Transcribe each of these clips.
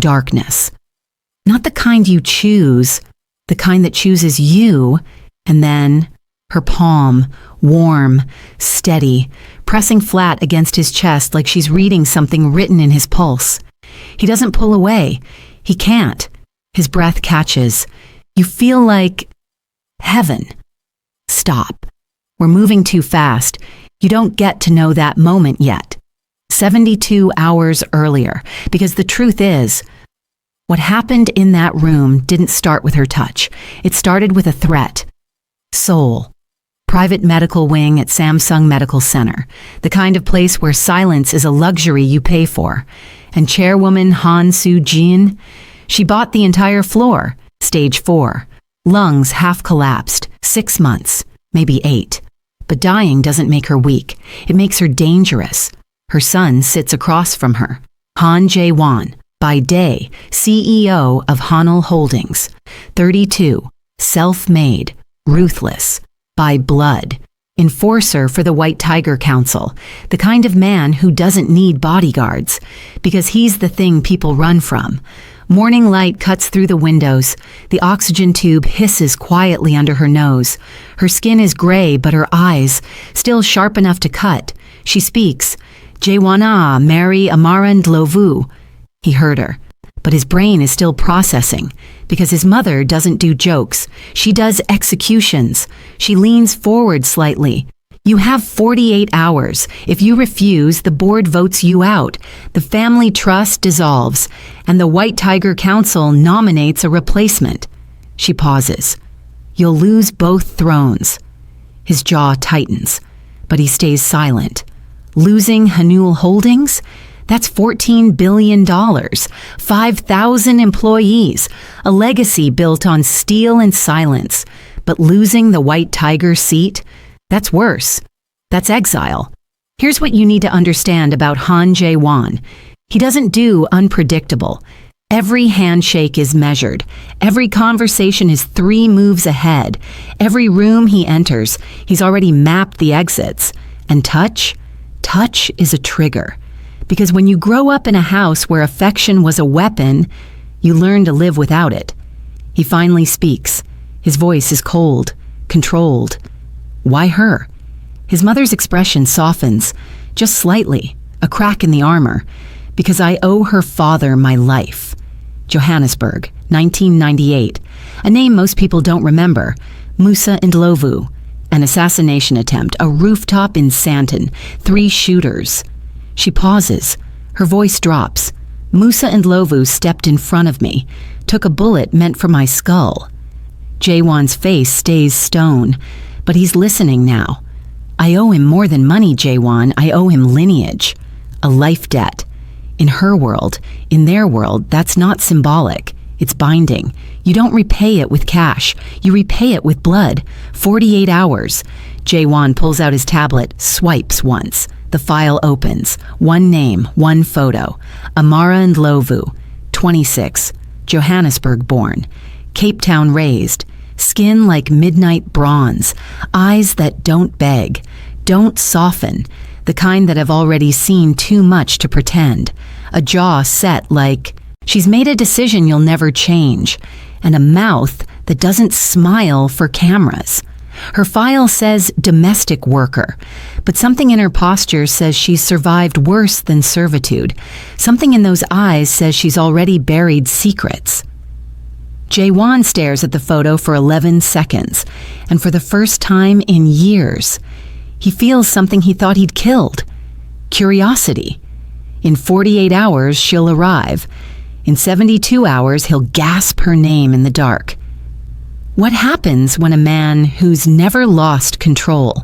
darkness. Not the kind you choose, the kind that chooses you, and then her palm, warm, steady, pressing flat against his chest like she's reading something written in his pulse. He doesn't pull away. He can't. His breath catches. You feel like heaven. Stop. We're moving too fast. You don't get to know that moment yet. 72 hours earlier, because the truth is, what happened in that room didn't start with her touch. It started with a threat. Soul. Private medical wing at Samsung Medical Center, the kind of place where silence is a luxury you pay for. And chairwoman Han Jae, she bought the entire floor, stage 4. Lungs half collapsed, 6 months, maybe 8. But dying doesn't make her weak. It makes her dangerous. Her son sits across from her. Han Jae, by day, CEO of Hanul Holdings. 32, self-made, ruthless, by blood, enforcer for the White Tiger Council, the kind of man who doesn't need bodyguards, because he's the thing people run from. Morning light cuts through the windows. The oxygen tube hisses quietly under her nose. Her skin is gray, but her eyes, still sharp enough to cut. She speaks, "Jaewana, marry Amara Ndlovu." He heard her, but his brain is still processing, because his mother doesn't do jokes. She does executions. She leans forward slightly. You have 48 hours. If you refuse, the board votes you out. The family trust dissolves, and the White Tiger Council nominates a replacement. She pauses. You'll lose both thrones. His jaw tightens, but he stays silent. Losing Hanul Holdings? That's $14 billion, 5,000 employees, a legacy built on steel and silence. But losing the White Tiger seat? That's worse. That's exile. Here's what you need to understand about Han Jae. He doesn't do unpredictable. Every handshake is measured. Every conversation is 3 moves ahead. Every room he enters, he's already mapped the exits. And touch? Touch is a trigger. Because when you grow up in a house where affection was a weapon, you learn to live without it. He finally speaks. His voice is cold, controlled. Why her? His mother's expression softens, just slightly, a crack in the armor. Because I owe her father my life. Johannesburg, 1998. A name most people don't remember. Amara Ndlovu. An assassination attempt, a rooftop in Sandton, 3 shooters. She pauses. Her voice drops. Amara Ndlovu stepped in front of me, took a bullet meant for my skull. Jaewon's face stays stone, but he's listening now. I owe him more than money, Jaewon. I owe him lineage, a life debt. In her world, in their world, that's not symbolic. It's binding. You don't repay it with cash. You repay it with blood. 48 hours. Jaewon pulls out his tablet, swipes once. The file opens. 1 name, 1 photo. Amara Ndlovu, 26, Johannesburg born, Cape Town raised, skin like midnight bronze, eyes that don't beg, don't soften, the kind that have already seen too much to pretend, a jaw set like, she's made a decision you'll never change, and a mouth that doesn't smile for cameras. Her file says domestic worker, but something in her posture says she's survived worse than servitude. Something in those eyes says she's already buried secrets. Jaewon stares at the photo for 11 seconds, and for the first time in years, he feels something he thought he'd killed. Curiosity. In 48 hours, she'll arrive. In 72 hours, he'll gasp her name in the dark. What happens when a man who's never lost control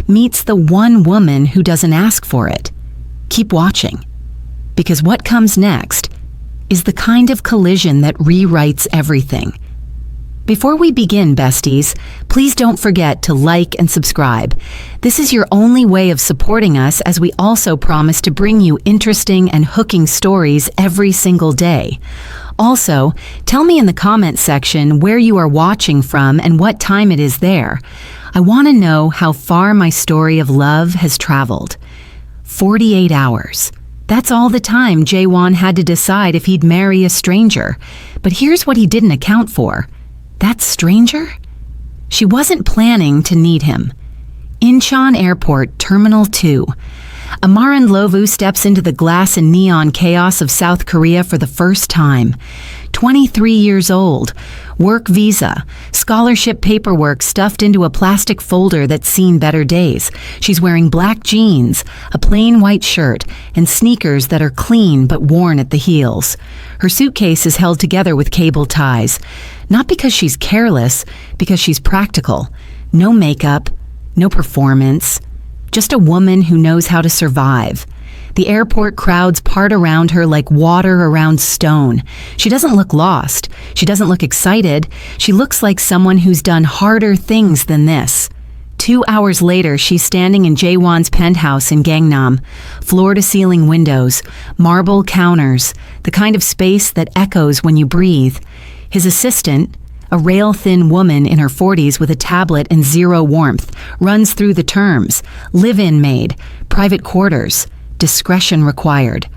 meets the one woman who doesn't ask for it? Keep watching, because what comes next is the kind of collision that rewrites everything. Before we begin, besties, please don't forget to like and subscribe. This is your only way of supporting us, as we also promise to bring you interesting and hooking stories every single day. Also, tell me in the comment section where you are watching from and what time it is there. I want to know how far my story of love has traveled. 48 hours. That's all the time Jae-won had to decide if he'd marry a stranger. But here's what he didn't account for. That stranger? She wasn't planning to need him. Incheon Airport, Terminal 2. Amara Ndlovu steps into the glass and neon chaos of South Korea for the first time. 23 years old, work visa, scholarship paperwork stuffed into a plastic folder that's seen better days. She's wearing black jeans, a plain white shirt, and sneakers that are clean but worn at the heels. Her suitcase is held together with cable ties. Not because she's careless, because she's practical. No makeup, no performance. Just a woman who knows how to survive. The airport crowds part around her like water around stone. She doesn't look lost. She doesn't look excited. She looks like someone who's done harder things than this. 2 hours later, she's standing in Jae-won's penthouse in Gangnam. Floor-to-ceiling windows, marble counters, the kind of space that echoes when you breathe. His assistant, a rail-thin woman in her 40s with a tablet and zero warmth, runs through the terms. Live-in maid, private quarters, discretion required.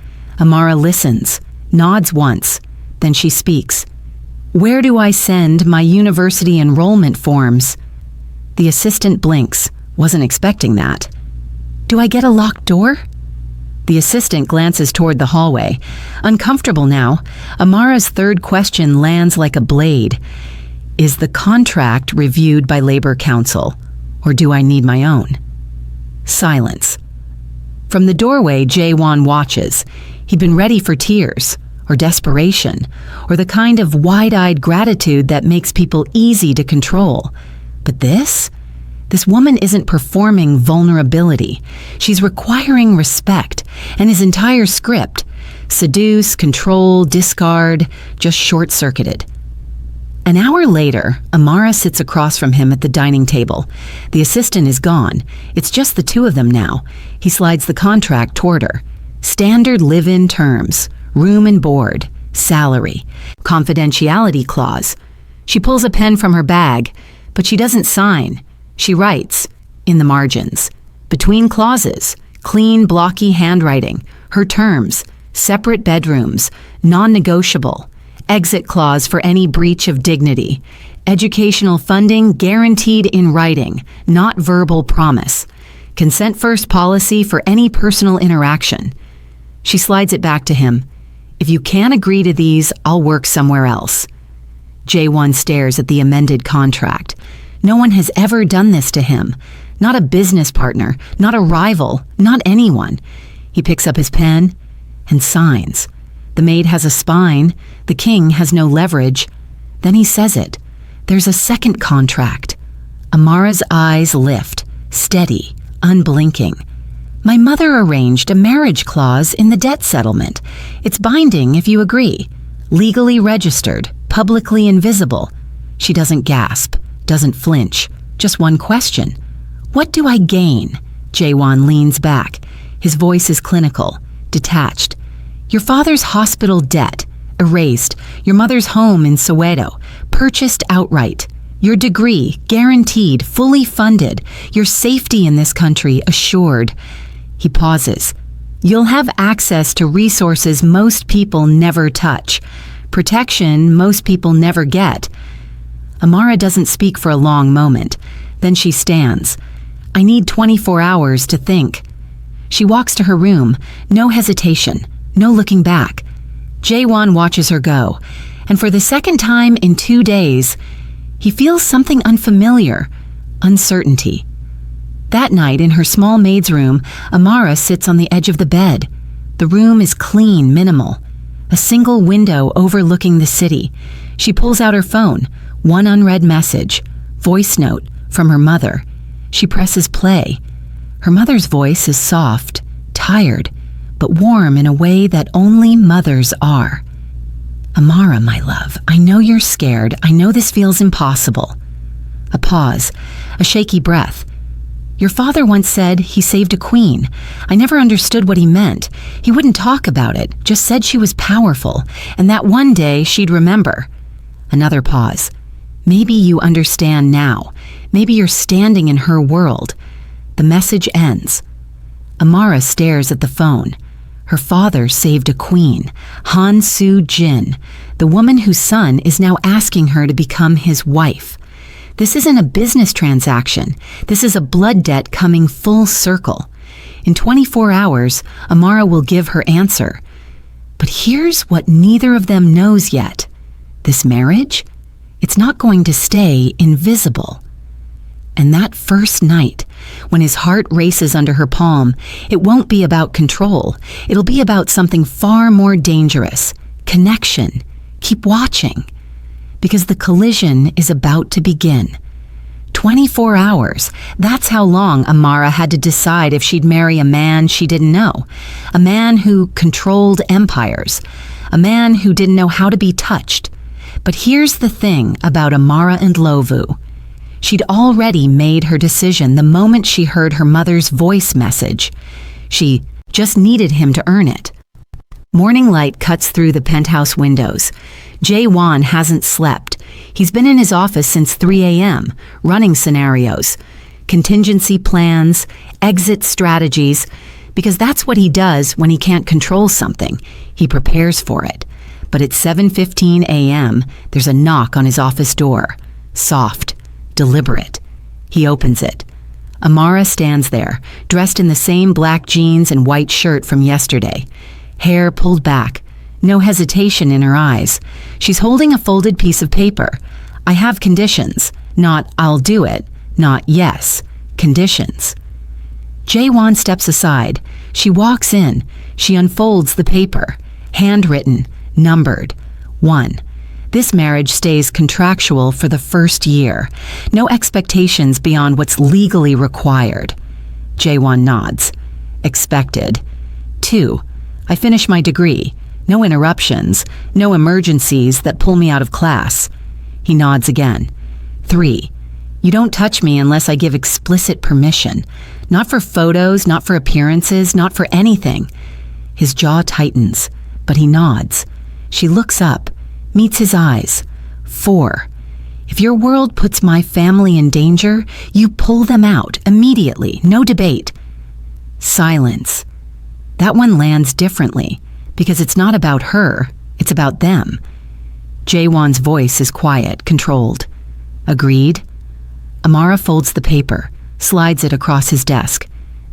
Amara listens, nods once, then she speaks. Where do I send my university enrollment forms? The assistant blinks, wasn't expecting that. Do I get a locked door? The assistant glances toward the hallway. Uncomfortable now, Amara's third question lands like a blade. Is the contract reviewed by Labor Council, or do I need my own? Silence. From the doorway, Jae-won watches. He'd been ready for tears, or desperation, or the kind of wide-eyed gratitude that makes people easy to control. But this woman isn't performing vulnerability. She's requiring respect, and his entire script, seduce, control, discard, just short-circuited. An hour later, Amara sits across from him at the dining table. The assistant is gone. It's just the two of them now. He slides the contract toward her. Standard live-in terms, room and board, salary, confidentiality clause. She pulls a pen from her bag, but she doesn't sign. She writes, in the margins. Between clauses, clean, blocky handwriting, her terms, separate bedrooms, non-negotiable. Exit clause for any breach of dignity. Educational funding guaranteed in writing, not verbal promise. Consent first policy for any personal interaction. She slides it back to him. If you can't agree to these, I'll work somewhere else. Jae-won stares at the amended contract. No one has ever done this to him. Not a business partner, not a rival, not anyone. He picks up his pen and signs. The maid has a spine. The king has no leverage. Then he says it. There's a second contract. Amara's eyes lift, steady, unblinking. My mother arranged a marriage clause in the debt settlement. It's binding if you agree. Legally registered, publicly invisible. She doesn't gasp, doesn't flinch. Just one question. What do I gain? Jae-won leans back. His voice is clinical, detached. Your father's hospital debt, erased. Your mother's home in Soweto, purchased outright. Your degree, guaranteed, fully funded. Your safety in this country, assured. He pauses. You'll have access to resources most people never touch. Protection most people never get. Amara doesn't speak for a long moment. Then she stands. I need 24 hours to think. She walks to her room, no hesitation. No looking back. Jae-won watches her go, and for the second time in 2 days, he feels something unfamiliar, uncertainty. That night, in her small maid's room, Amara sits on the edge of the bed. The room is clean, minimal. A single window overlooking the city. She pulls out her phone, one unread message, voice note from her mother. She presses play. Her mother's voice is soft, tired, but warm in a way that only mothers are. Amara, my love, I know you're scared. I know this feels impossible. A pause, a shaky breath. Your father once said he saved a queen. I never understood what he meant. He wouldn't talk about it, just said she was powerful, and that one day she'd remember. Another pause. Maybe you understand now. Maybe you're standing in her world. The message ends. Amara stares at the phone. Her father saved a queen, Han Jae, the woman whose son is now asking her to become his wife. This isn't a business transaction. This is a blood debt coming full circle. In 24 hours, Amara will give her answer. But here's what neither of them knows yet. This marriage? It's not going to stay invisible. And that first night, when his heart races under her palm, it won't be about control. It'll be about something far more dangerous. Connection. Keep watching. Because the collision is about to begin. 24 hours. That's how long Amara had to decide if she'd marry a man she didn't know. A man who controlled empires. A man who didn't know how to be touched. But here's the thing about Amara Ndlovu. She'd already made her decision the moment she heard her mother's voice message. She just needed him to earn it. Morning light cuts through the penthouse windows. Jae hasn't slept. He's been in his office since 3 a.m., running scenarios, contingency plans, exit strategies, because that's what he does when he can't control something. He prepares for it. But at 7:15 a.m., there's a knock on his office door. Soft, deliberate. He opens it. Amara stands there, dressed in the same black jeans and white shirt from yesterday. Hair pulled back. No hesitation in her eyes. She's holding a folded piece of paper. I have conditions. Not I'll do it. Not yes. Conditions. Jae steps aside. She walks in. She unfolds the paper. Handwritten. Numbered. 1. This marriage stays contractual for the first year. No expectations beyond what's legally required. Jae nods. Expected. 2. I finish my degree. No interruptions. No emergencies that pull me out of class. He nods again. 3. You don't touch me unless I give explicit permission. Not for photos, not for appearances, not for anything. His jaw tightens, but he nods. She looks up, meets his eyes. 4. If your world puts my family in danger, you pull them out immediately, no debate. Silence. That one lands differently, because it's not about her, it's about them. Jae voice is quiet, controlled. Agreed? Amara folds the paper, slides it across his desk.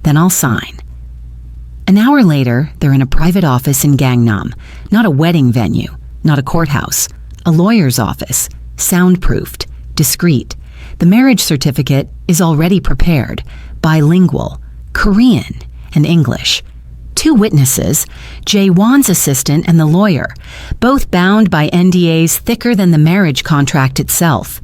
Then I'll sign. An hour later, they're in a private office in Gangnam, not a wedding venue, not a courthouse, a lawyer's office, soundproofed, discreet. The marriage certificate is already prepared, bilingual, Korean and English. 2 witnesses, Jae assistant and the lawyer, both bound by NDAs thicker than the marriage contract itself.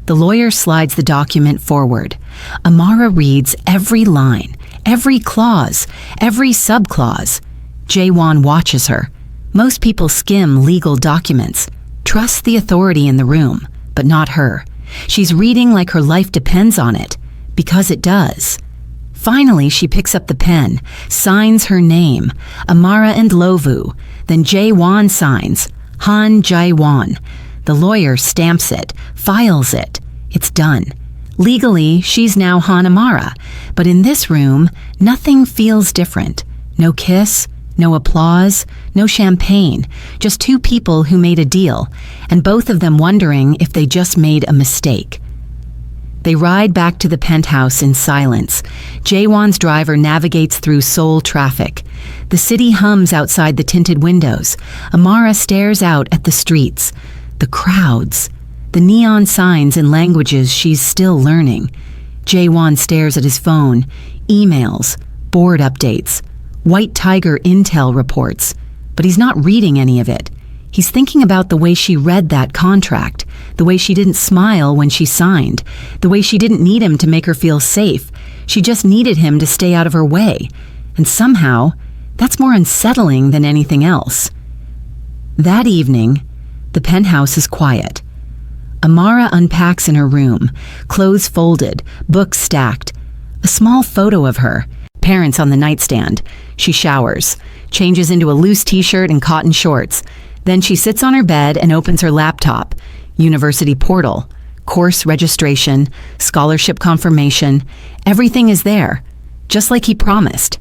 The lawyer slides the document forward. Amara reads every line, every clause, every subclause. Jae watches her. Most people skim legal documents, trust the authority in the room, but not her. She's reading like her life depends on it, because it does. Finally, she picks up the pen, signs her name, Amara Ndlovu. Then Jae signs, Han Jae. The lawyer stamps it, files it. It's done. Legally, she's now Han Amara, but in this room, nothing feels different. No kiss, no applause, no champagne, just 2 people who made a deal, and both of them wondering if they just made a mistake. They ride back to the penthouse in silence. Jae driver navigates through Seoul traffic. The city hums outside the tinted windows. Amara stares out at the streets, the crowds, the neon signs in languages she's still learning. Jae stares at his phone, emails, board updates, White Tiger intel reports, but he's not reading any of it. He's thinking about the way she read that contract, the way she didn't smile when she signed, the way she didn't need him to make her feel safe. She just needed him to stay out of her way. And somehow, that's more unsettling than anything else. That evening, the penthouse is quiet. Amara unpacks in her room, clothes folded, books stacked. A small photo of her, parents on the nightstand. She showers, changes into a loose t-shirt and cotton shorts. Then she sits on her bed and opens her laptop. University portal, course registration, scholarship confirmation. Everything is there, just like he promised.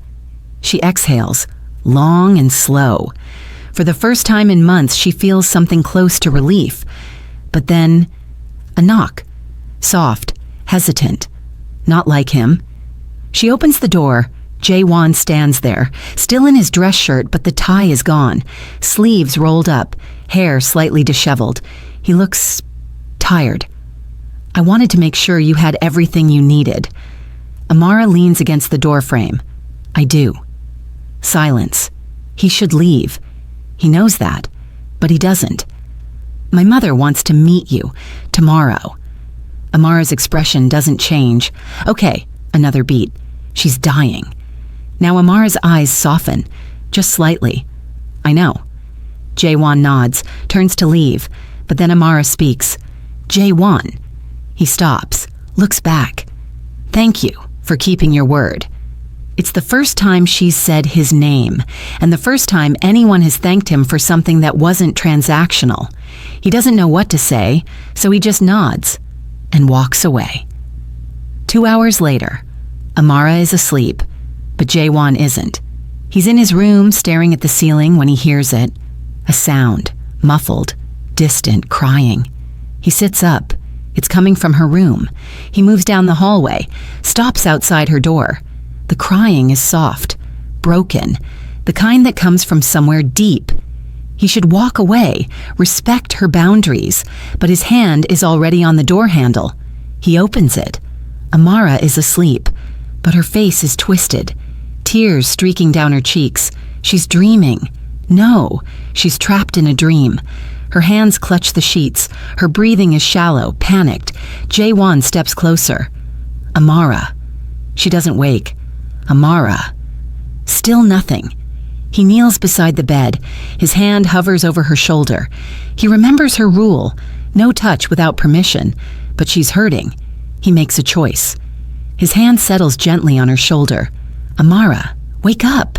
She exhales, long and slow. For the first time in months, she feels something close to relief. But then, a knock. Soft, hesitant, not like him. She opens the door. Jae-won stands there, still in his dress shirt, but the tie is gone. Sleeves rolled up, hair slightly disheveled. He looks tired. I wanted to make sure you had everything you needed. Amara leans against the doorframe. I do. Silence. He should leave. He knows that, but he doesn't. My mother wants to meet you tomorrow. Amara's expression doesn't change. Okay, another beat. She's dying. Now Amara's eyes soften, just slightly. I know. Jae-won nods, turns to leave, but then Amara speaks. Jae-won. He stops, looks back. Thank you for keeping your word. It's the first time she's said his name, and the first time anyone has thanked him for something that wasn't transactional. He doesn't know what to say, so he just nods and walks away. 2 hours later, Amara is asleep, but Jae-won isn't. He's in his room staring at the ceiling when he hears it. A sound, muffled, distant, crying. He sits up. It's coming from her room. He moves down the hallway, stops outside her door. The crying is soft, broken, the kind that comes from somewhere deep. He should walk away, respect her boundaries, but his hand is already on the door handle. He opens it. Amara is asleep, but her face is twisted, tears streaking down her cheeks. She's dreaming. No, she's trapped in a dream. Her hands clutch the sheets. Her breathing is shallow, panicked. Jae-won steps closer. Amara. She doesn't wake. Amara. Still nothing. He kneels beside the bed. His hand hovers over her shoulder. He remembers her rule. No touch without permission. But she's hurting. He makes a choice. His hand settles gently on her shoulder. Amara, wake up.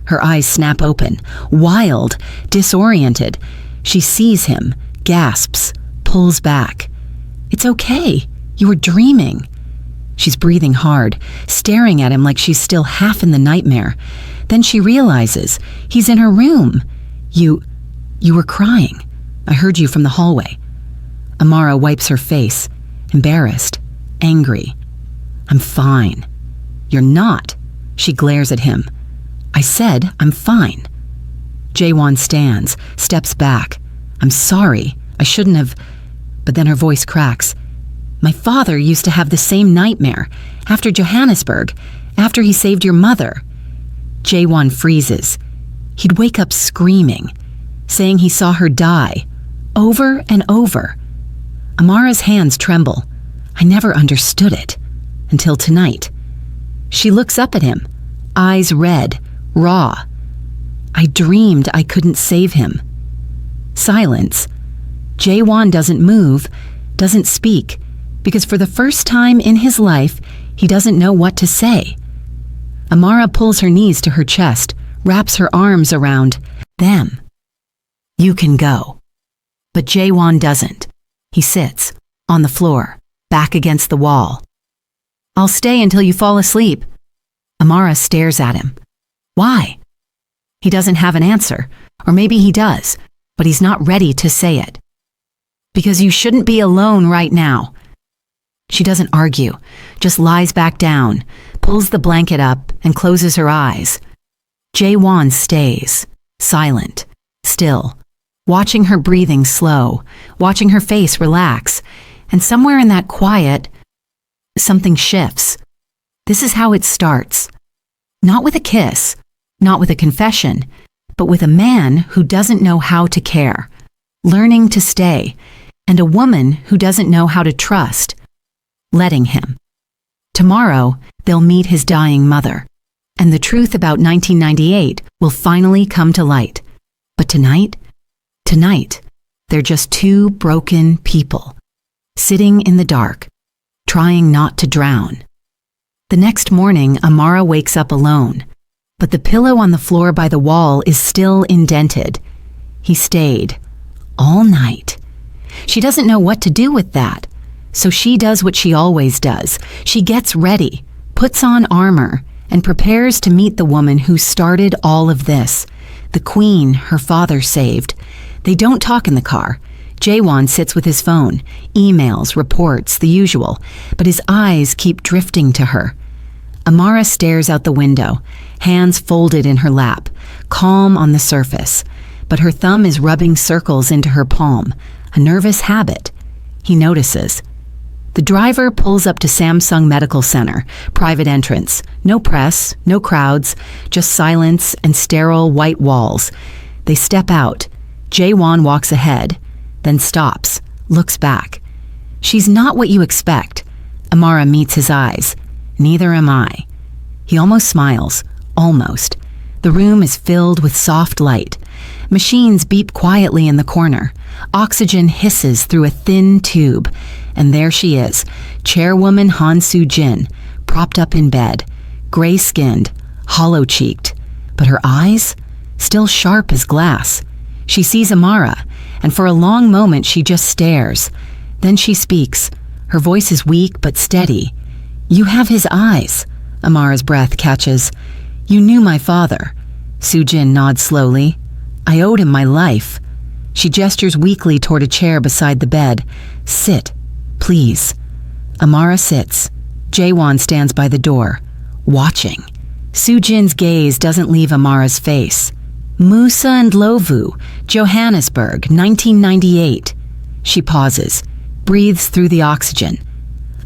Her eyes snap open, wild, disoriented. She sees him, gasps, pulls back. It's okay. You were dreaming. She's breathing hard, staring at him like she's still half in the nightmare. Then she realizes he's in her room. You were crying. I heard you from the hallway. Amara wipes her face, embarrassed, angry. I'm fine. You're not. She glares at him. I said I'm fine. Jae-won stands, steps back. I'm sorry. I shouldn't have. But then her voice cracks. My father used to have the same nightmare, after Johannesburg, after he saved your mother. Jae-won freezes. He'd wake up screaming, saying he saw her die, over and over. Amara's hands tremble. I never understood it, until tonight. She looks up at him, eyes red, raw. I dreamed I couldn't save him. Silence. Jae-won doesn't move, doesn't speak, because for the first time in his life, he doesn't know what to say. Amara pulls her knees to her chest, wraps her arms around them. You can go. But Jae-won doesn't. He sits, on the floor, back against the wall. I'll stay until you fall asleep. Amara stares at him. Why? He doesn't have an answer, or maybe he does, but he's not ready to say it. Because you shouldn't be alone right now. She doesn't argue, just lies back down, pulls the blanket up, and closes her eyes. Jae-won stays, silent, still, watching her breathing slow, watching her face relax, and somewhere in that quiet, something shifts. This is how it starts. Not with a kiss, not with a confession, but with a man who doesn't know how to care, learning to stay, and a woman who doesn't know how to trust, letting him. Tomorrow, they'll meet his dying mother, and the truth about 1998 will finally come to light. But tonight, they're just two broken people, sitting in the dark, trying not to drown. The next morning, Amara wakes up alone, but the pillow on the floor by the wall is still indented. He stayed all night. She doesn't know what to do with that, so she does what she always does. She gets ready, puts on armor, and prepares to meet the woman who started all of this, the queen her father saved. They don't talk in the car. Jaewon sits with his phone, emails, reports, the usual, but his eyes keep drifting to her. Amara stares out the window, hands folded in her lap, calm on the surface, but her thumb is rubbing circles into her palm, a nervous habit. He notices. The driver pulls up to Samsung Medical Center, private entrance. No press, no crowds, just silence and sterile white walls. They step out. Jaewon walks ahead, then stops, looks back. She's not what you expect. Amara meets his eyes. Neither am I. He almost smiles. Almost. The room is filled with soft light. Machines beep quietly in the corner. Oxygen hisses through a thin tube. And there she is, chairwoman Han Soo-jin, propped up in bed, gray-skinned, hollow-cheeked. But her eyes? Still sharp as glass. She sees Amara, and for a long moment she just stares. Then she speaks. Her voice is weak but steady. "You have his eyes." Amara's breath catches. "You knew my father." Soo-jin nods slowly. "I owed him my life." She gestures weakly toward a chair beside the bed. "Sit, please." Amara sits. Jaewon stands by the door, watching. Soo-jin's gaze doesn't leave Amara's face. "Musa and Ndlovu, Johannesburg, 1998. She pauses, breathes through the oxygen.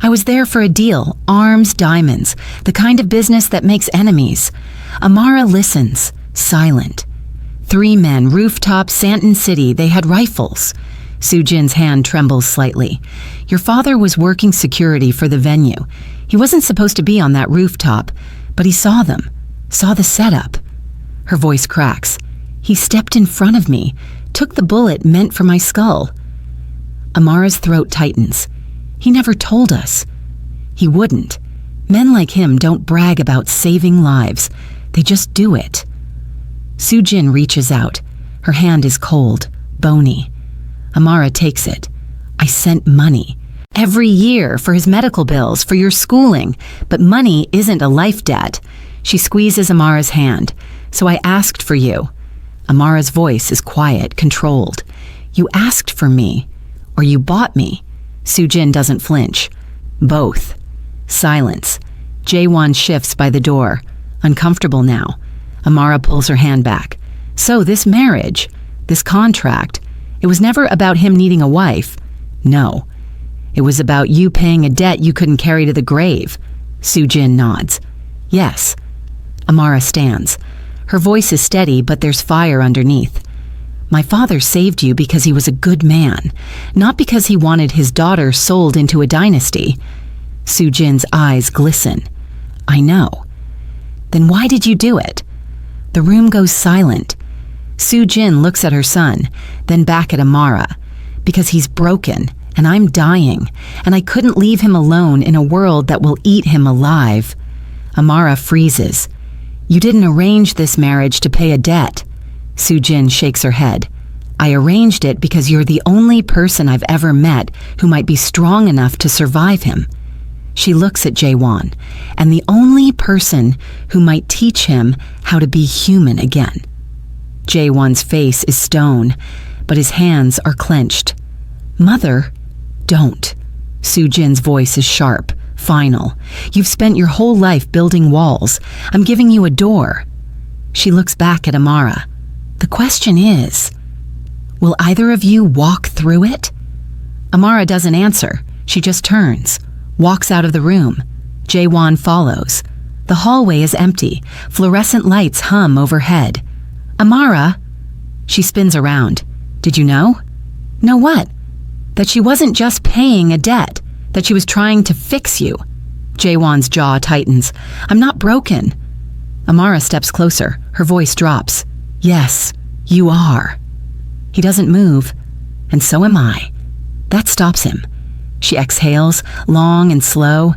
"I was there for a deal, arms, diamonds, the kind of business that makes enemies." Amara listens, silent. 3 men, rooftop, Santon City, they had rifles. Soo-jin's hand trembles slightly. "Your father was working security for the venue. He wasn't supposed to be on that rooftop, but he saw them, saw the setup." Her voice cracks. "He stepped in front of me, took the bullet meant for my skull." Amara's throat tightens. "He never told us." He wouldn't. Men like him don't brag about saving lives. They just do it. Soo-jin reaches out. Her hand is cold, bony. Amara takes it. "I sent money. Every year for his medical bills, for your schooling. But money isn't a life debt." She squeezes Amara's hand. "So I asked for you." Amara's voice is quiet, controlled. "You asked for me, or you bought me." Soo-jin doesn't flinch. "Both." Silence. Jaewon shifts by the door, uncomfortable now. Amara pulls her hand back. "So this marriage, this contract, it was never about him needing a wife. No. It was about you paying a debt you couldn't carry to the grave." Soo-jin nods. "Yes." Amara stands. Her voice is steady, but there's fire underneath. "My father saved you because he was a good man, not because he wanted his daughter sold into a dynasty." Soo-jin's eyes glisten. "I know." "Then why did you do it?" The room goes silent. Soo-jin looks at her son, then back at Amara. "Because he's broken, and I'm dying, and I couldn't leave him alone in a world that will eat him alive." Amara freezes. "You didn't arrange this marriage to pay a debt." Soo-jin shakes her head. "I arranged it because you're the only person I've ever met who might be strong enough to survive him." She looks at Jaewon, "and the only person who might teach him how to be human again." Jaewon's face is stone, but his hands are clenched. "Mother, don't." Soo-jin's voice is sharp, final. "You've spent your whole life building walls. I'm giving you a door." She looks back at Amara. "The question is, will either of you walk through it?" Amara doesn't answer. She just turns, walks out of the room. Jaewon follows. The hallway is empty. Fluorescent lights hum overhead. "Amara!" She spins around. "Did you know?" "Know what?" "That she wasn't just paying a debt, that she was trying to fix you." Jaewon's jaw tightens. "I'm not broken." Amara steps closer. Her voice drops. "Yes, you are." He doesn't move, and so am I. That stops him. She exhales, long and slow.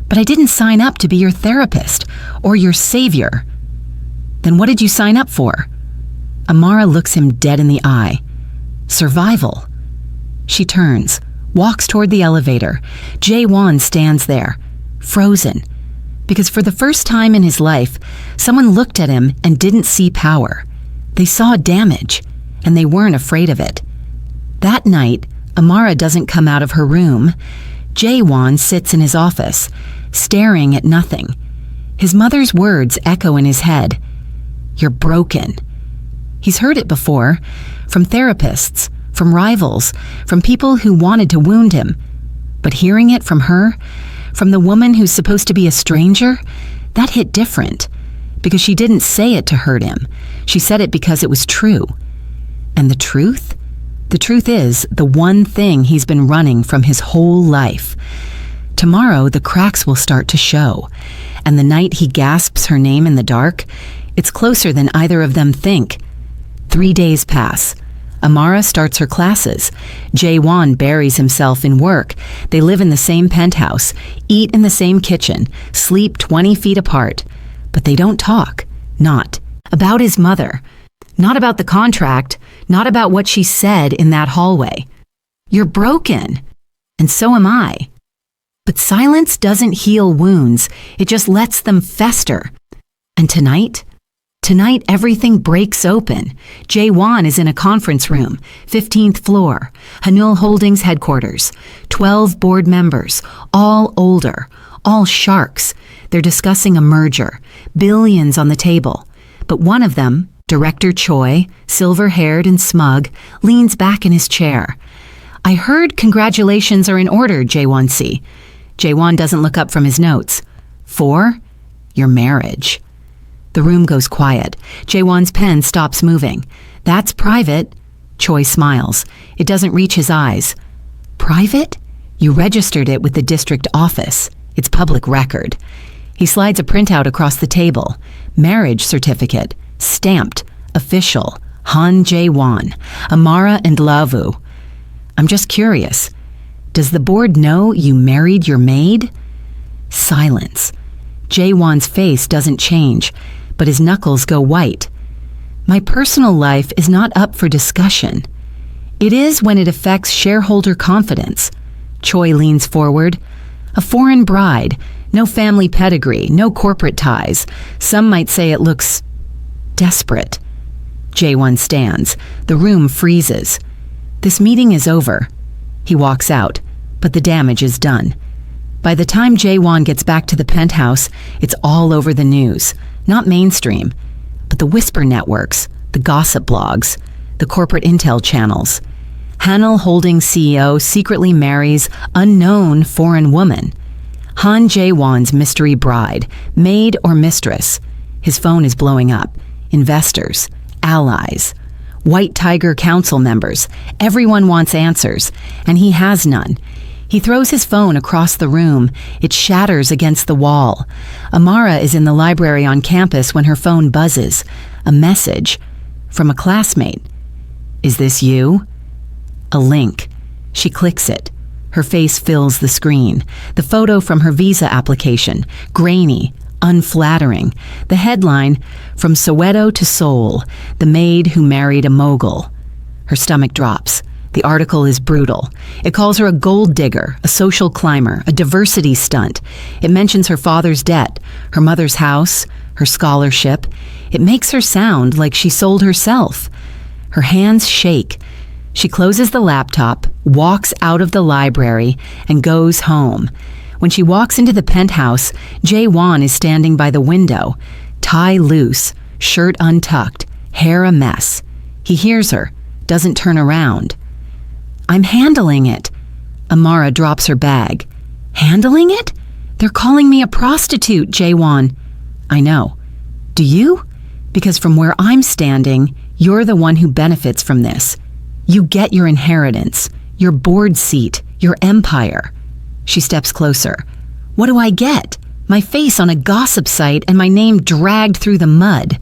"But I didn't sign up to be your therapist or your savior." "Then what did you sign up for?" Amara looks him dead in the eye. "Survival." She turns, walks toward the elevator. Jaewon stands there, frozen. Because for the first time in his life, someone looked at him and didn't see power. They saw damage, and they weren't afraid of it. That night, Amara doesn't come out of her room. Jae-won sits in his office, staring at nothing. His mother's words echo in his head. "You're broken." He's heard it before, from therapists, from rivals, from people who wanted to wound him. But hearing it from her, from the woman who's supposed to be a stranger, that hit different. Because she didn't say it to hurt him. She said it because it was true. And the truth? The truth is the one thing he's been running from his whole life. Tomorrow, the cracks will start to show. And the night he gasps her name in the dark, it's closer than either of them think. 3 days pass. Amara starts her classes. Jae-won buries himself in work. They live in the same penthouse, eat in the same kitchen, sleep 20 feet apart. But they don't talk. Not about his mother. Not about the contract. Not about what she said in that hallway. "You're broken. And so am I." But silence doesn't heal wounds. It just lets them fester. And tonight everything breaks open. Jae-won is in a conference room, 15th floor, Hanul Holdings headquarters, 12 board members, all older, all sharks. They're discussing a merger, billions on the table. But one of them, Director Choi, silver-haired and smug, leans back in his chair. "I heard congratulations are in order, Jae-won-si." Jae-won doesn't look up from his notes. "For your marriage." The room goes quiet. Jae-won's pen stops moving. "That's private." Choi smiles. It doesn't reach his eyes. "Private? You registered it with the district office. It's public record." He slides a printout across the table. Marriage certificate. Stamped. Official. Han Jae, Amara Ndlovu. "I'm just curious. Does the board know you married your maid?" Silence. Jae-won's face doesn't change, but his knuckles go white. "My personal life is not up for discussion. It is when it affects shareholder confidence." Choi leans forward. "A foreign bride, no family pedigree, no corporate ties. Some might say it looks desperate." Jae-won stands. The room freezes. "This meeting is over." He walks out, but the damage is done. By the time Jae-won gets back to the penthouse, it's all over the news. Not mainstream, but the whisper networks, the gossip blogs, the corporate intel channels. Hanul Holdings CEO secretly marries unknown foreign woman. Han Jae-won's mystery bride, maid or mistress. His phone is blowing up. Investors, allies, White Tiger Council members. Everyone wants answers, and he has none. He throws his phone across the room. It shatters against the wall. Amara is in the library on campus when her phone buzzes. A message from a classmate. "Is this you?" A link. She clicks it. Her face fills the screen. The photo from her visa application. Grainy, unflattering. The headline, "From Soweto to Seoul, the maid who married a mogul." Her stomach drops. The article is brutal. It calls her a gold digger, a social climber, a diversity stunt. It mentions her father's debt, her mother's house, her scholarship. It makes her sound like she sold herself. Her hands shake. She closes the laptop, walks out of the library, and goes home. When she walks into the penthouse, Jae-won is standing by the window, tie loose, shirt untucked, hair a mess. He hears her, doesn't turn around. "I'm handling it." Amara drops her bag. "Handling it? They're calling me a prostitute, Jae-won." "I know. Do you? Because from where I'm standing, you're the one who benefits from this. You get your inheritance, your board seat, your empire." She steps closer. "What do I get? My face on a gossip site and my name dragged through the mud."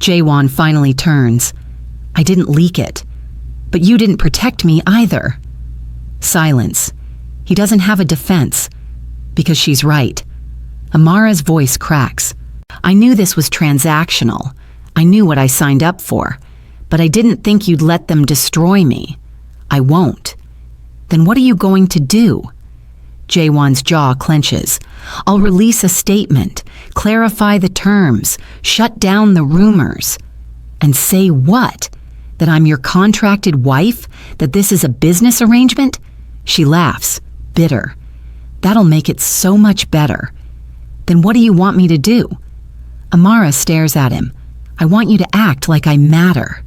Jae-won finally turns. "I didn't leak it. But you didn't protect me either." Silence. He doesn't have a defense. Because she's right. Amara's voice cracks. "I knew this was transactional. I knew what I signed up for. But I didn't think you'd let them destroy me. I won't." "Then what are you going to do?" Jaewon's jaw clenches. I'll release a statement, clarify the terms, shut down the rumors. And say what? That I'm your contracted wife? That this is a business arrangement? She laughs, bitter. That'll make it so much better. Then what do you want me to do? Amara stares at him. I want you to act like I matter.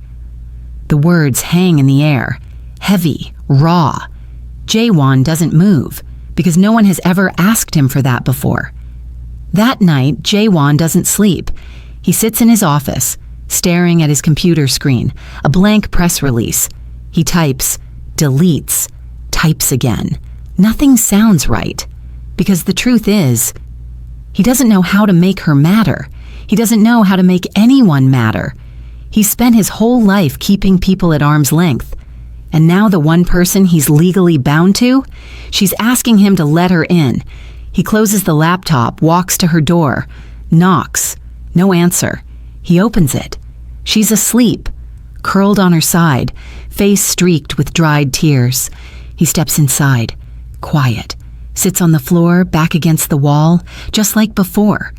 The words hang in the air, heavy, raw. Jaewon doesn't move, because no one has ever asked him for that before. That night, Jaewon doesn't sleep. He sits in his office, staring at his computer screen, a blank press release. He types, deletes, types again. Nothing sounds right, because the truth is, he doesn't know how to make her matter. He doesn't know how to make anyone matter. He's spent his whole life keeping people at arm's length. And now the one person he's legally bound to, she's asking him to let her in. He closes the laptop, walks to her door, knocks. No answer. He opens it. She's asleep, curled on her side, face streaked with dried tears. He steps inside, quiet, sits on the floor, back against the wall, just like before.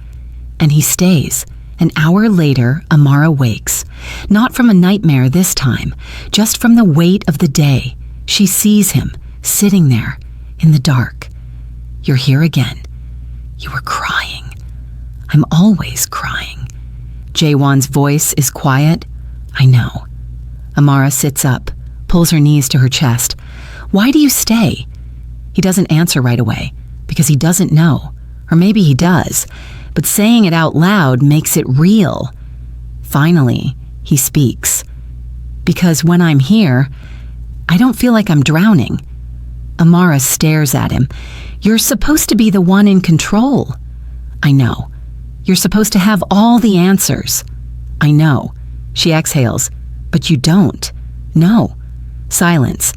And he stays. An hour later, Amara wakes. Not from a nightmare this time, just from the weight of the day. She sees him, sitting there, in the dark. You're here again. You were crying. I'm always crying. Jaewon's voice is quiet. I know. Amara sits up, pulls her knees to her chest. Why do you stay? He doesn't answer right away, because he doesn't know. Or maybe he does. But saying it out loud makes it real. Finally, he speaks. Because when I'm here, I don't feel like I'm drowning. Amara stares at him. You're supposed to be the one in control. I know. You're supposed to have all the answers. I know. She exhales. But you don't. No. Silence.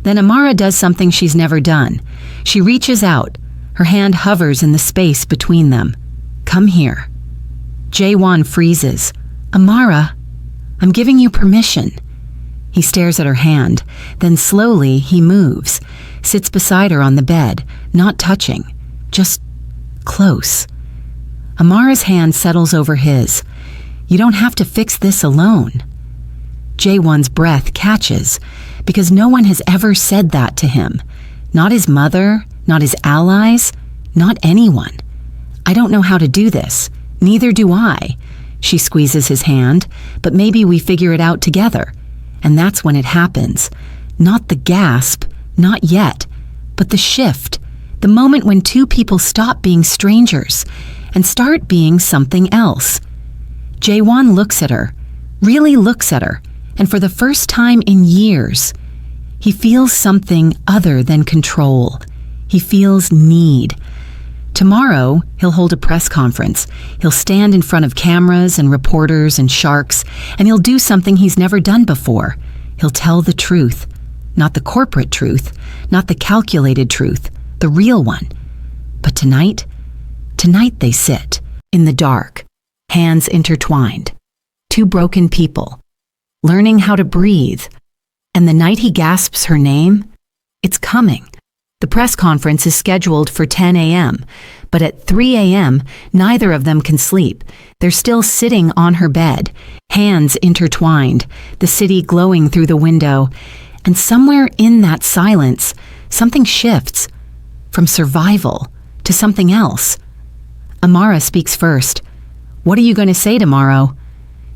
Then Amara does something she's never done. She reaches out. Her hand hovers in the space between them. Come here. Jaewon freezes. Amara, I'm giving you permission. He stares at her hand. Then slowly he moves, sits beside her on the bed, not touching, just close. Amara's hand settles over his. You don't have to fix this alone. Jaewon's breath catches, because no one has ever said that to him. Not his mother, not his allies, not anyone. I don't know how to do this. Neither do I. She squeezes his hand, but maybe we figure it out together. And that's when it happens. Not the gasp, not yet, but the shift. The moment when two people stop being strangers and start being something else. Jaewon looks at her, really looks at her, and for the first time in years, he feels something other than control. He feels need. Tomorrow, he'll hold a press conference. He'll stand in front of cameras and reporters and sharks, and he'll do something he's never done before. He'll tell the truth. Not the corporate truth, not the calculated truth, the real one. But tonight they sit, in the dark, hands intertwined. Two broken people, learning how to breathe. And the night he gasps her name, it's coming. The press conference is scheduled for 10 a.m., but at 3 a.m., neither of them can sleep. They're still sitting on her bed, hands intertwined, the city glowing through the window. And somewhere in that silence, something shifts from survival to something else. Amara speaks first. What are you going to say tomorrow?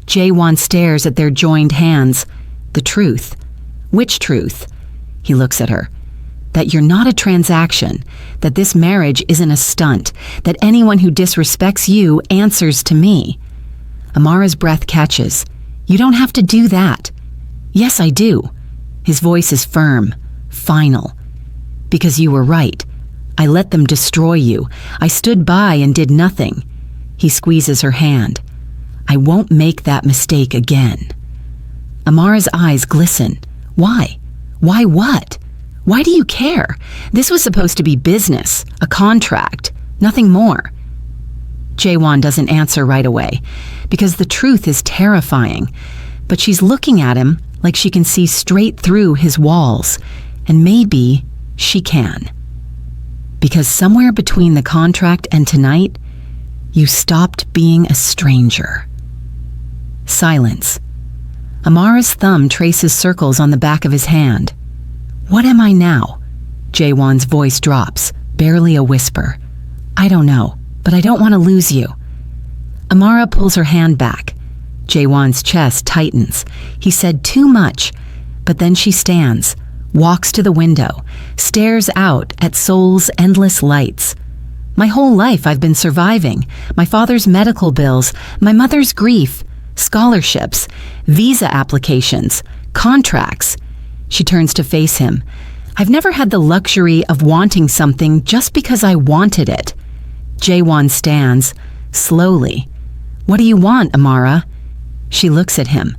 Jaewon stares at their joined hands. The truth. Which truth? He looks at her. That you're not a transaction, that this marriage isn't a stunt, that anyone who disrespects you answers to me. Amara's breath catches. You don't have to do that. Yes, I do. His voice is firm, final. Because you were right. I let them destroy you. I stood by and did nothing. He squeezes her hand. I won't make that mistake again. Amara's eyes glisten. Why? Why what? Why do you care? This was supposed to be business, a contract, nothing more. Jaewon doesn't answer right away, because the truth is terrifying. But she's looking at him like she can see straight through his walls, and maybe she can. Because somewhere between the contract and tonight, you stopped being a stranger. Silence. Amara's thumb traces circles on the back of his hand. What am I now? Jaewon's voice drops, barely a whisper. I don't know, but I don't want to lose you. Amara pulls her hand back. Jaewon's chest tightens. He said too much, but then she stands, walks to the window, stares out at Seoul's endless lights. My whole life I've been surviving. My father's medical bills, my mother's grief, scholarships, visa applications, contracts. She turns to face him. I've never had the luxury of wanting something just because I wanted it. Jaewon stands, slowly. What do you want, Amara? She looks at him,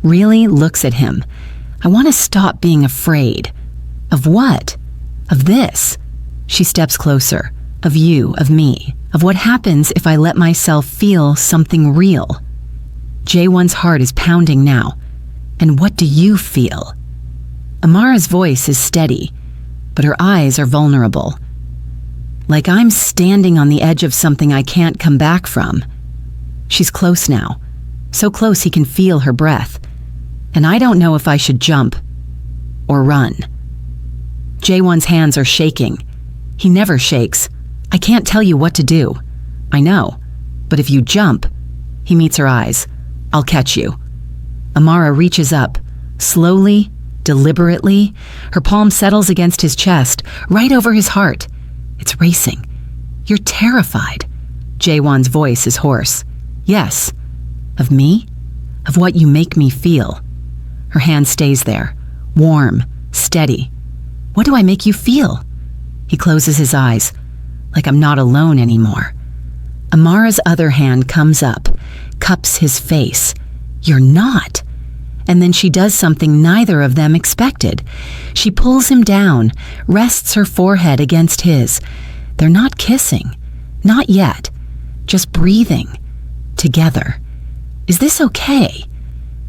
really looks at him. I want to stop being afraid. Of what? Of this. She steps closer. Of you, of me, of what happens if I let myself feel something real. Jaewon's heart is pounding now. And what do you feel? Amara's voice is steady, but her eyes are vulnerable. Like I'm standing on the edge of something I can't come back from. She's close now, so close he can feel her breath. And I don't know if I should jump or run. Jaewon's hands are shaking. He never shakes. I can't tell you what to do. I know, but if you jump, he meets her eyes. I'll catch you. Amara reaches up, slowly, deliberately. Her palm settles against his chest, right over his heart. It's racing. You're terrified. Jaewon's voice is hoarse. Yes. Of me? Of what you make me feel. Her hand stays there, warm, steady. What do I make you feel? He closes his eyes, like I'm not alone anymore. Amara's other hand comes up, cups his face. You're not. And then she does something neither of them expected. She pulls him down, rests her forehead against his. They're not kissing. Not yet. Just breathing. Together. Is this okay?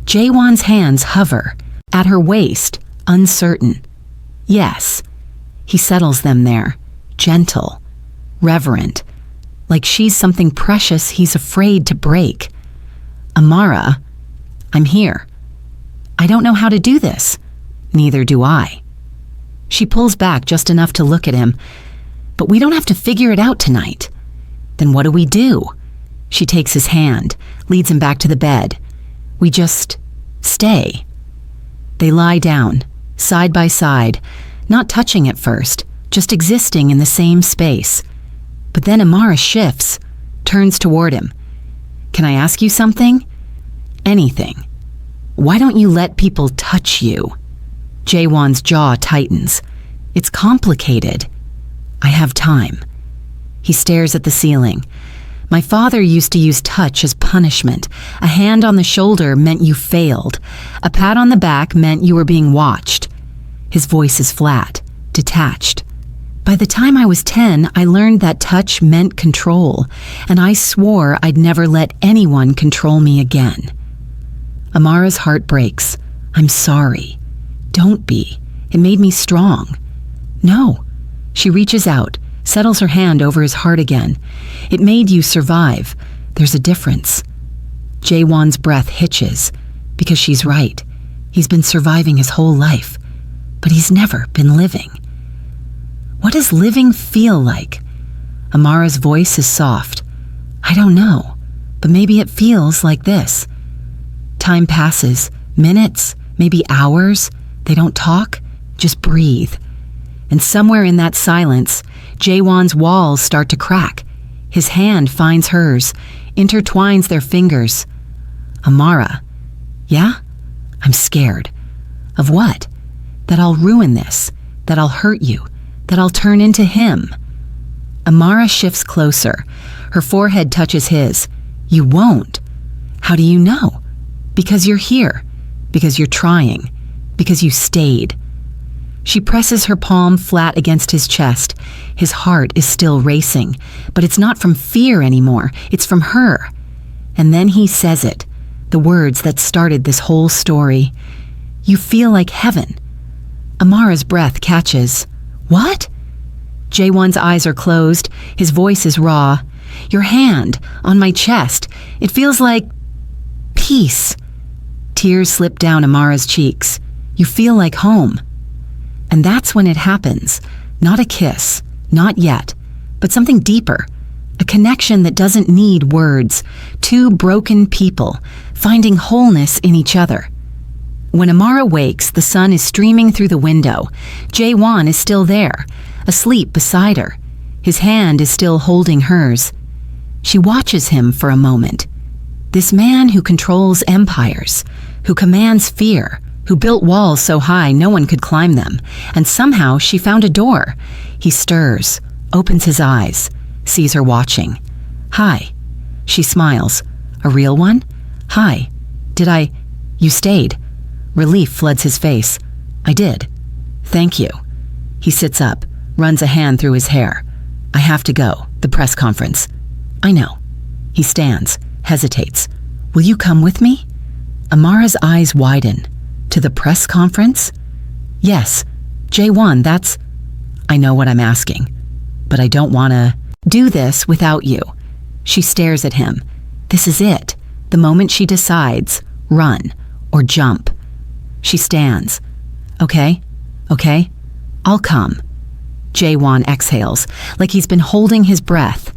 Jaewon's hands hover, at her waist, uncertain. Yes. He settles them there, gentle, reverent, like she's something precious he's afraid to break. Amara, I'm here. I don't know how to do this. Neither do I. She pulls back just enough to look at him. But we don't have to figure it out tonight. Then what do we do? She takes his hand, leads him back to the bed. We just stay. They lie down, side by side, not touching at first, just existing in the same space. But then Amara shifts, turns toward him. Can I ask you something? Anything. Why don't you let people touch you? Jaewon's jaw tightens. It's complicated. I have time. He stares at the ceiling. My father used to use touch as punishment. A hand on the shoulder meant you failed. A pat on the back meant you were being watched. His voice is flat, detached. By the time I was 10, I learned that touch meant control, and I swore I'd never let anyone control me again. Amara's heart breaks. I'm sorry. Don't be. It made me strong. No. She reaches out, settles her hand over his heart again. It made you survive. There's a difference. Jaewon's breath hitches, because she's right. He's been surviving his whole life, but he's never been living. What does living feel like? Amara's voice is soft. I don't know, but maybe it feels like this. Time passes, minutes, maybe hours. They don't talk, just breathe. And somewhere in that silence, Jaewon's walls start to crack. His hand finds hers, intertwines their fingers. Amara. Yeah? I'm scared. Of what? That I'll ruin this, that I'll hurt you, that I'll turn into him. Amara shifts closer. Her forehead touches his. You won't. How do you know? Because you're here. Because you're trying. Because you stayed. She presses her palm flat against his chest. His heart is still racing, but it's not from fear anymore. It's from her. And then he says it, the words that started this whole story. You feel like heaven. Amara's breath catches. What? Jaewon's eyes are closed. His voice is raw. Your hand on my chest. It feels like peace. Tears slip down Amara's cheeks. You feel like home. And that's when it happens. Not a kiss. Not yet. But something deeper. A connection that doesn't need words. Two broken people finding wholeness in each other. When Amara wakes, the sun is streaming through the window. Jaewon is still there, asleep beside her. His hand is still holding hers. She watches him for a moment. This man who controls empires, who commands fear, who built walls so high no one could climb them, and somehow she found a door. He stirs, opens his eyes, sees her watching. Hi. She smiles. A real one? Hi. You stayed. Relief floods his face. I did. Thank you. He sits up, runs a hand through his hair. I have to go. The press conference. I know. He stands, hesitates. Will you come with me? Amara's eyes widen. To the press conference? Yes. Jaewon, that's... I know what I'm asking. But I don't want to do this without you. She stares at him. This is it. The moment she decides, run or jump. She stands. Okay, I'll come. Jaewon exhales, like he's been holding his breath.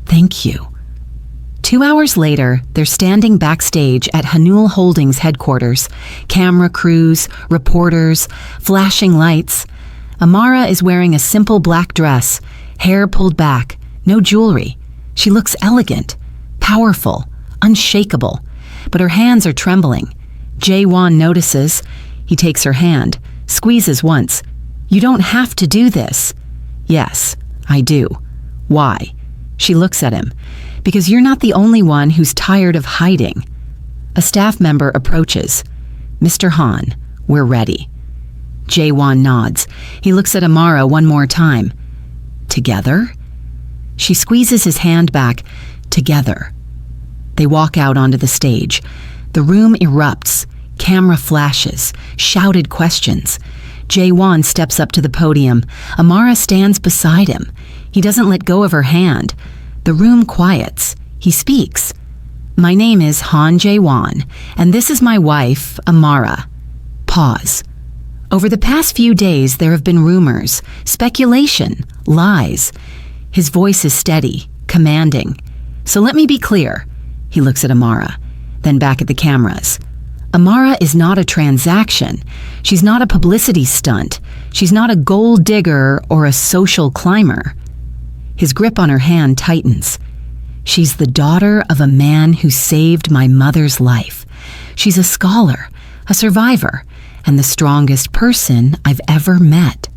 Thank you. 2 hours later, they're standing backstage at Hanul Holdings headquarters. Camera crews, reporters, flashing lights. Amara is wearing a simple black dress, hair pulled back, no jewelry. She looks elegant, powerful, unshakable, but her hands are trembling. Jaewon notices. He takes her hand, squeezes once. You don't have to do this. Yes, I do. Why? She looks at him. Because you're not the only one who's tired of hiding. A staff member approaches. Mr. Han, we're ready. Jaewon nods. He looks at Amara one more time. Together? She squeezes his hand back. Together. They walk out onto the stage. The room erupts. Camera flashes. Shouted questions. Jaewon steps up to the podium. Amara stands beside him. He doesn't let go of her hand. The room quiets. He speaks. My name is Han Jae, and this is my wife, Amara. Pause. Over the past few days, there have been rumors, speculation, lies. His voice is steady, commanding. So let me be clear. He looks at Amara, then back at the cameras. Amara is not a transaction. She's not a publicity stunt. She's not a gold digger or a social climber. His grip on her hand tightens. She's the daughter of a man who saved my mother's life. She's a scholar, a survivor, and the strongest person I've ever met.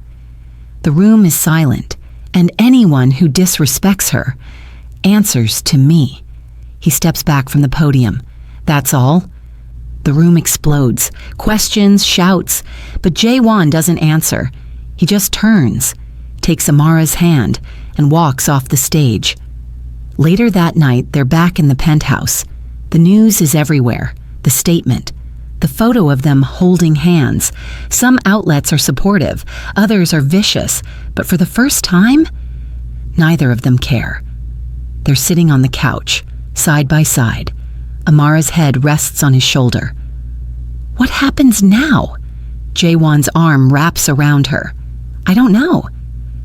The room is silent, and anyone who disrespects her answers to me. He steps back from the podium. That's all. The room explodes. Questions, shouts, but Jaewon doesn't answer. He just turns, takes Amara's hand, and walks off the stage. Later that night, they're back in the penthouse. The news is everywhere. The statement. The photo of them holding hands. Some outlets are supportive, others are vicious, but for the first time, neither of them care. They're sitting on the couch, side by side. Amara's head rests on his shoulder. What happens now? Jaewon's arm wraps around her. I don't know.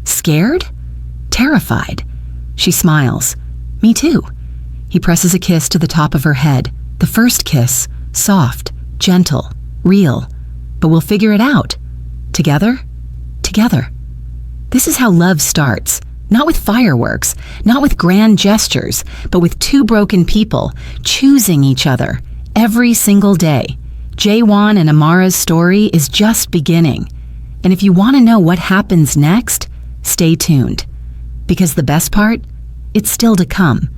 Scared? Terrified. She smiles. Me too. He presses a kiss to the top of her head. The first kiss, soft, gentle, real. But we'll figure it out. Together? Together. This is how love starts. Not with fireworks, not with grand gestures, but with two broken people choosing each other every single day. Jaewon and Amara's story is just beginning. And if you want to know what happens next, stay tuned. Because the best part, it's still to come.